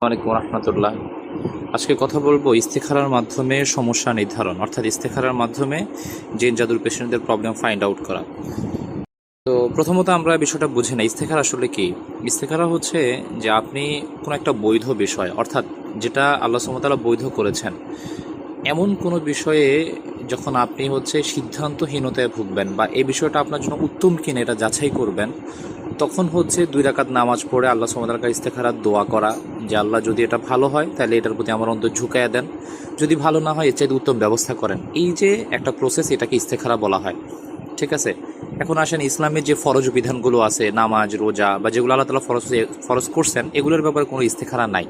ওয়ালাইকুম রহমতুল্লাহ। আজকে কথা বলবো ইস্তেখারার মাধ্যমে সমস্যা নির্ধারণ, অর্থাৎ ইস্তেখারার মাধ্যমে জিন জাদুর পেশেন্টদের প্রবলেম ফাইন্ড আউট করা। তো প্রথমত আমরা বিষয়টা বুঝি না, ইস্তেখারা আসলে কি। ইস্তেখারা হচ্ছে যে আপনি কোনো একটা বৈধ বিষয়, অর্থাৎ যেটা আল্লাহ সুবহানাহু ওয়া তাআলা বৈধ করেছেন, এমন কোনো বিষয়ে যখন আপনি সিদ্ধান্তহীনতায় ভুগবেন বা এই বিষয়টা আপনার জন্য উত্তম কিনা এটা যাচাই করবেন, তখন 2 রাকাত নামাজ পড়ে আল্লাহ সুবহানাহু ওয়া তাআলার ইস্তেখারার দোয়া করা যে আল্লাহ যদি এটা ভালো হয় তাহলে এটার প্রতি আমার অন্তর ঝুঁকাইয়া দেন, যদি ভালো না হয় এর চাইতে উত্তম ব্যবস্থা করেন। এই যে একটা প্রসেস, এটাকে ইস্তেখারা বলা হয়। ঠিক আছে। এখন আসেন, ইসলামের যে ফরজ বিধানগুলো আছে, নামাজ, রোজা বা যেগুলো আল্লাহ তাআলা ফরজ করছেন, এগুলোর ব্যাপারে কোনো ইস্তেখারা নাই।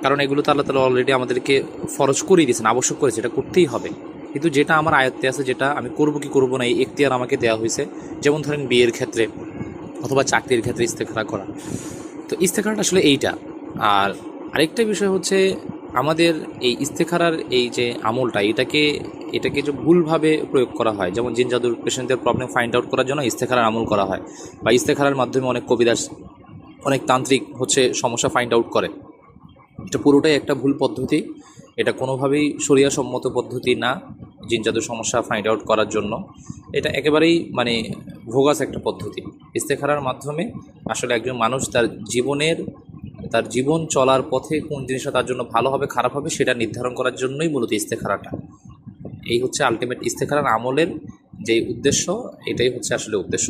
কারণ এগুলো তো আল্লাহ তাআলা অলরেডি আমাদেরকে ফরজ করেই দিয়েছেন, আবশ্যক করেছে, এটা করতেই হবে। কিন্তু যেটা আমার আয়ত্তে আছে, যেটা আমি করবো কি করবো না, এই এখতিয়ার আমাকে দেওয়া হয়েছে। যেমন ধরেন বিয়ের ক্ষেত্রে অথবা চাকরির ক্ষেত্রে ইস্তেখারা করা। তো ইস্তেখারাটা আসলে এইটা। আর আরেকটা বিষয় হচ্ছে, আমাদের এই ইস্তেখারার এই যে আমলটা, এটাকে যে ভুলভাবে প্রয়োগ করা হয়। যেমন জিন জাদুর পেশেন্টদের প্রবলেম ফাইন্ড আউট করার জন্য ইস্তেখারার আমল করা হয়, বা ইস্তেখারার মাধ্যমে অনেক কবিরাজ, অনেক তান্ত্রিক সমস্যা ফাইন্ড আউট করে। এটা পুরোটাই একটা ভুল পদ্ধতি। এটা কোনোভাবেই শরিয়াসম্মত পদ্ধতি না জিন জাদুর সমস্যা ফাইন্ড আউট করার জন্য। এটা একেবারেই ভোগাস একটা পদ্ধতি। ইস্তেখারার মাধ্যমে আসলে একজন মানুষ তার জীবন চলার পথে কোন জিনিসটা তার জন্য ভালো হবে খারাপ হবে সেটা নির্ধারণ করার জন্যই মূলত ইস্তেখারাটা। এই হচ্ছে আলটিমেট ইস্তেখারার আমলের যে উদ্দেশ্য, এটাই হচ্ছে আসলে উদ্দেশ্য।